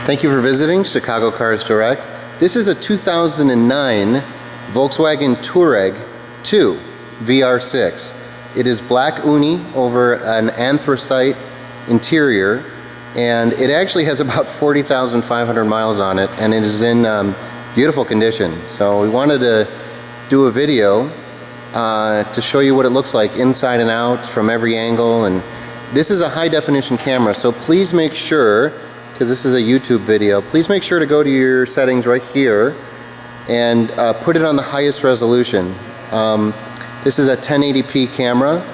Thank you for visiting Chicago Cars Direct. This is a 2009 Volkswagen Touareg 2 VR6. It is black uni over an anthracite interior, and it actually has about 40,500 miles on it, and it is in beautiful condition. So we wanted to do a video to show you what it looks like inside and out from every angle. And this is a high definition camera, so please make sure, because this is a YouTube video, please make sure to go to your settings right here and put it on the highest resolution. This is a 1080p camera,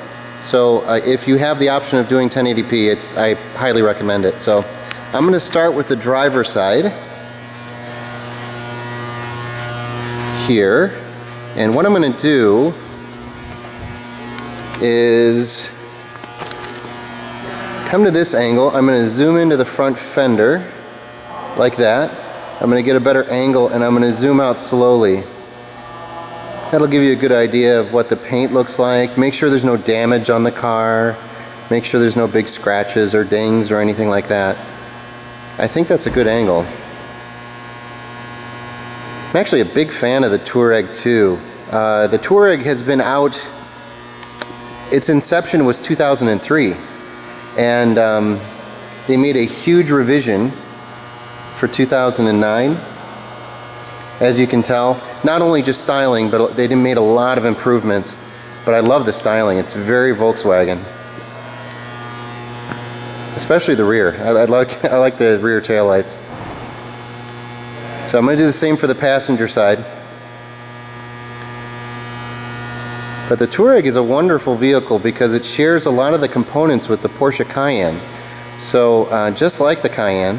so if you have the option of doing 1080p, I highly recommend it. So I'm going to start with the driver's side here, and what I'm going to do is come to this angle. I'm going to zoom into the front fender like that. I'm going to get a better angle, and I'm going to zoom out slowly. That'll give you a good idea of what the paint looks like. Make sure there's no damage on the car. Make sure there's no big scratches or dings or anything like that. I think that's a good angle. I'm actually a big fan of the Touareg 2. The Touareg has been out, its inception was 2003. And they made a huge revision for 2009. As you can tell, not only just styling, but they made a lot of improvements. But I love the styling. It's very Volkswagen, especially the rear. I like the rear taillights. So I'm going to do the same for the passenger side. But the Touareg is a wonderful vehicle because it shares a lot of the components with the Porsche Cayenne. So just like the Cayenne,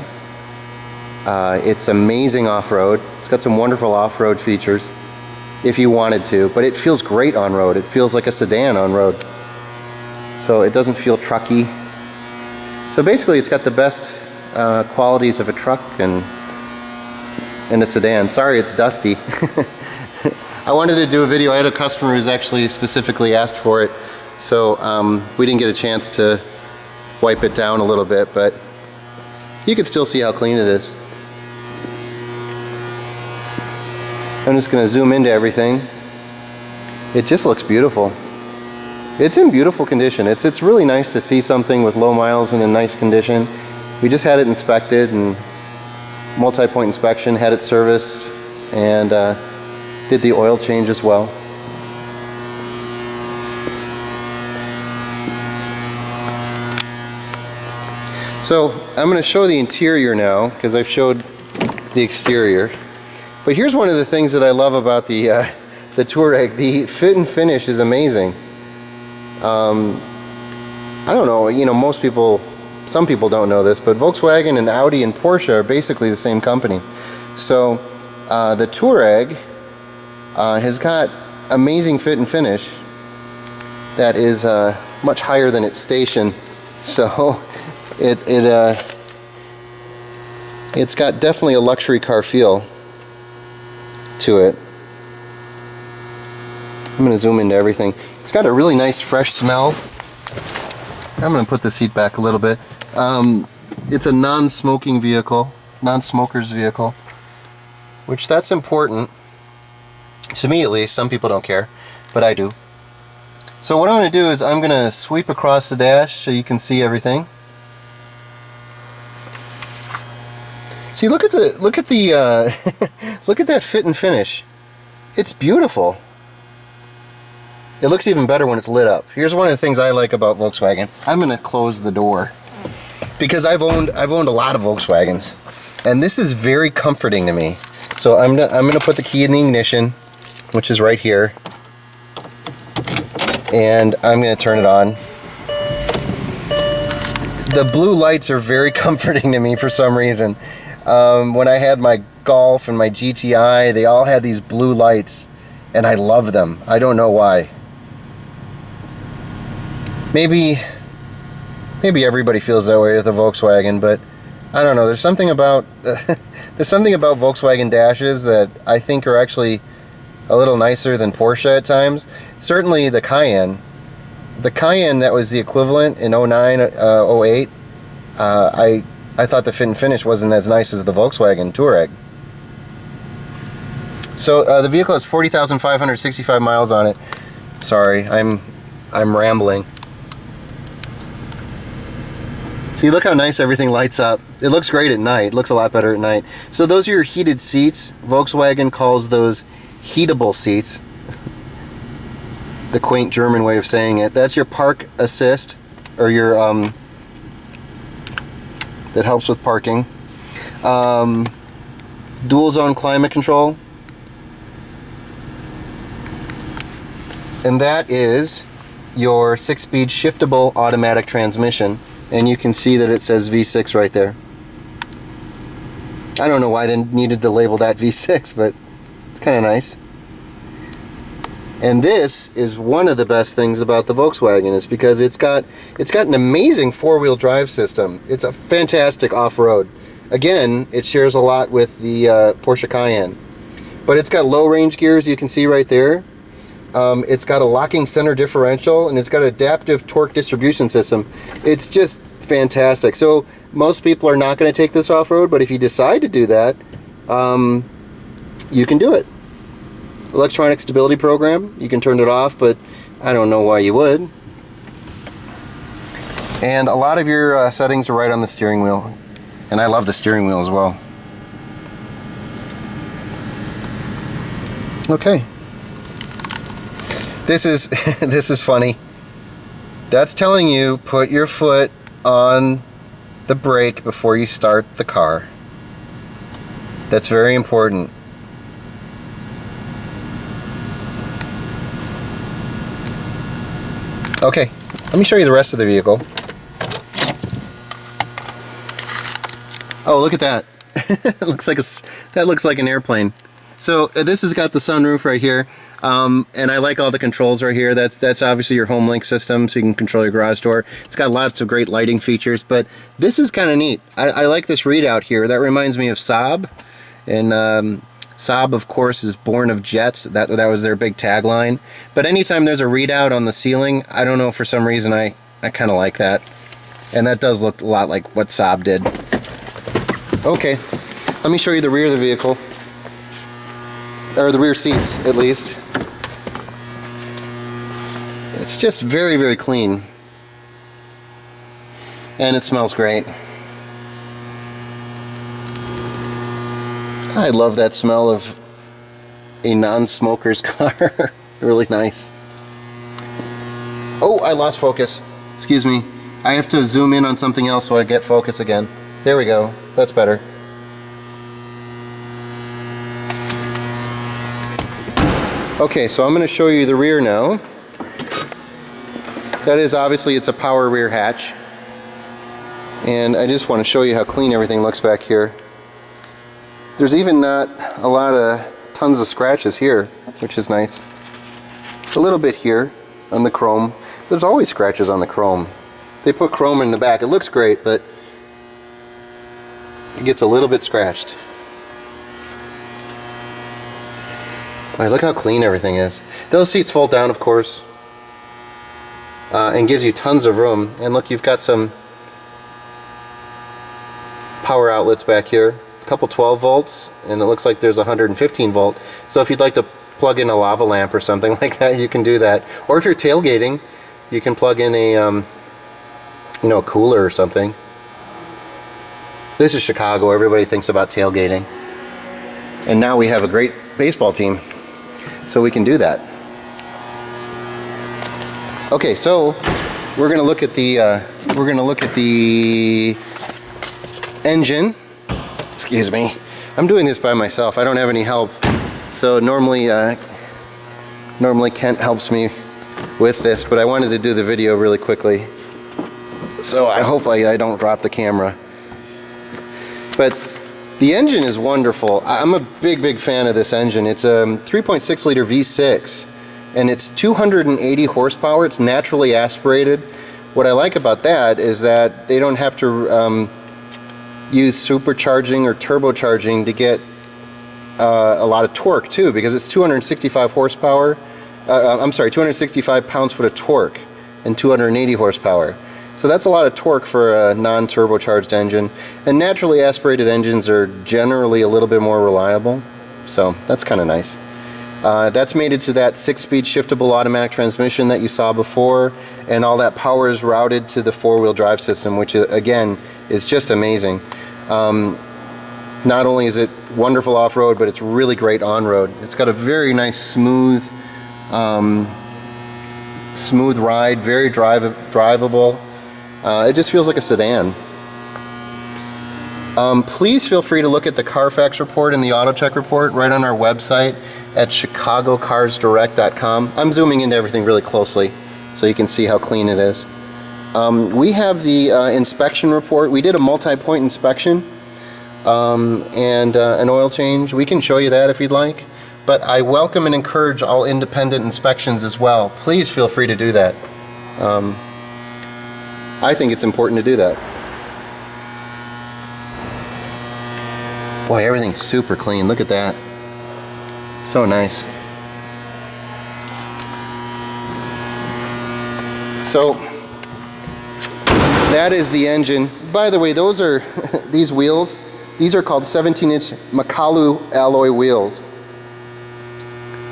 it's amazing off-road. It's got some wonderful off-road features if you wanted to, but it feels great on-road. It feels like a sedan on-road. So it doesn't feel trucky. So basically it's got the best qualities of a truck and a sedan. Sorry it's dusty. I wanted to do a video. I had a customer who's actually specifically asked for it, so we didn't get a chance to wipe it down a little bit, but you can still see how clean it is. I'm just going to zoom into everything. It just looks beautiful. It's in beautiful condition. It's really nice to see something with low miles in a nice condition. We just had it inspected, and multi-point inspection, had it serviced, and did the oil change as well. So I'm going to show the interior now because I've showed the exterior. But here's one of the things that I love about the Touareg. The fit and finish is amazing. I don't know, you know, some people don't know this, but Volkswagen and Audi and Porsche are basically the same company. So the Touareg has got amazing fit and finish that is much higher than its station. So it's got definitely a luxury car feel to it. I'm going to zoom into everything. It's got a really nice fresh smell. I'm going to put the seat back a little bit. It's a non-smoking vehicle, non-smoker's vehicle, which that's important. To me at least. Some people don't care, but I do. So what I'm going to do is I'm going to sweep across the dash so you can see everything. See, look at the look at that fit and finish. It's beautiful. It looks even better when it's lit up. Here's one of the things I like about Volkswagen. I'm going to close the door because I've owned a lot of Volkswagens, and this is very comforting to me. So I'm going to put the key in the ignition, which is right here, and I'm going to turn it on. The blue lights are very comforting to me for some reason. When I had my Golf and my GTI, they all had these blue lights, and I love them. I don't know why. Maybe everybody feels that way with a Volkswagen, but I don't know. There's something about Volkswagen dashes that I think are actually a little nicer than Porsche at times. Certainly the Cayenne. The Cayenne that was the equivalent in 09, 08. I thought the fit and finish wasn't as nice as the Volkswagen Touareg. So the vehicle has 40,565 miles on it. Sorry, I'm rambling. See, look how nice everything lights up. It looks great at night. It looks a lot better at night. So those are your heated seats. Volkswagen calls those heatable seats. The quaint German way of saying it. That's your park assist, or your that helps with parking. Dual zone climate control. And that is your 6-speed shiftable automatic transmission. And you can see that it says V6 right there. I don't know why they needed to label that V6, but it's kind of nice. And this is one of the best things about the Volkswagen, is because it's got an amazing 4-wheel drive system. It's a fantastic off-road. Again, it shares a lot with the Porsche Cayenne. But it's got low range gears, you can see right there. It's got a locking center differential, and it's got adaptive torque distribution system. It's just fantastic. So most people are not going to take this off-road, but if you decide to do that, you can do it. Electronic stability program, you can turn it off, but I don't know why you would. And a lot of your settings are right on the steering wheel, and I love the steering wheel as well. Okay. This is funny. That's telling you put your foot on the brake before you start the car. That's very important. Okay, let me show you the rest of the vehicle. Oh, look at that. That looks like an airplane. So this has got the sunroof right here. And I like all the controls right here. That's obviously your home link system, so you can control your garage door. It's got lots of great lighting features, but this is kind of neat. I like this readout here. That reminds me of Saab. And Saab, of course, is born of jets. That was their big tagline. But anytime there's a readout on the ceiling, I don't know, for some reason I kind of like that. And that does look a lot like what Saab did. Okay, let me show you the rear of the vehicle. Or the rear seats, at least. It's just very, very clean. And it smells great. I love that smell of a non-smoker's car. Really nice. Oh, I lost focus. Excuse me. I have to zoom in on something else so I get focus again. There we go. That's better. Okay, so I'm going to show you the rear now. That is, obviously, it's a power rear hatch. And I just want to show you how clean everything looks back here. There's even not a lot of tons of scratches here, which is nice. A little bit here on the chrome. There's always scratches on the chrome. They put chrome in the back. It looks great, but it gets a little bit scratched. Right, look how clean everything is. Those seats fold down, of course, and gives you tons of room. And look, you've got some power outlets back here. A couple 12 volts, and it looks like there's 115 volt. So if you'd like to plug in a lava lamp or something like that, you can do that. Or if you're tailgating, you can plug in a a cooler or something. This is Chicago. Everybody thinks about tailgating. And now we have a great baseball team, so we can do that. Okay, so we're going to look at the engine. Excuse me. I'm doing this by myself. I don't have any help. So normally Kent helps me with this, but I wanted to do the video really quickly. So I hope I don't drop the camera. But the engine is wonderful. I'm a big fan of this engine. It's a 3.6 liter V6, and it's 280 horsepower. It's naturally aspirated. What I like about that is that they don't have to use supercharging or turbocharging to get a lot of torque too, because it's 265 horsepower. 265 pounds-foot of torque and 280 horsepower. So that's a lot of torque for a non-turbocharged engine, and naturally aspirated engines are generally a little bit more reliable, so that's kind of nice. That's mated to that 6-speed shiftable automatic transmission that you saw before, and all that power is routed to the 4-wheel drive system, which again is just amazing. Not only is it wonderful off-road, but it's really great on-road. It's got a very nice smooth ride, very drivable. It just feels like a sedan. Please feel free to look at the Carfax report and the AutoCheck report right on our website at chicagocarsdirect.com. I'm zooming into everything really closely so you can see how clean it is. We have the inspection report. We did a multi-point inspection and an oil change. We can show you that if you'd like, but I welcome and encourage all independent inspections as well. Please feel free to do that. I think it's important to do that. Boy, everything's super clean. Look at that. So nice. So that is the engine. By the way, those are these wheels. These are called 17-inch Makalu alloy wheels.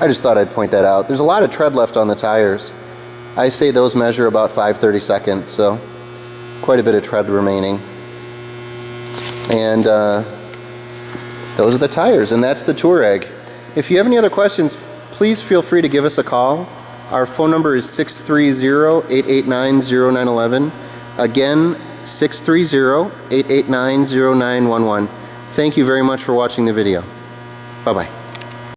I just thought I'd point that out. There's a lot of tread left on the tires. I say those measure about 5/32, so quite a bit of tread remaining. And those are the tires, and that's the Touareg. If you have any other questions, please feel free to give us a call. Our phone number is 630-889-0911. Again, 630-889-0911. Thank you very much for watching the video. Bye-bye.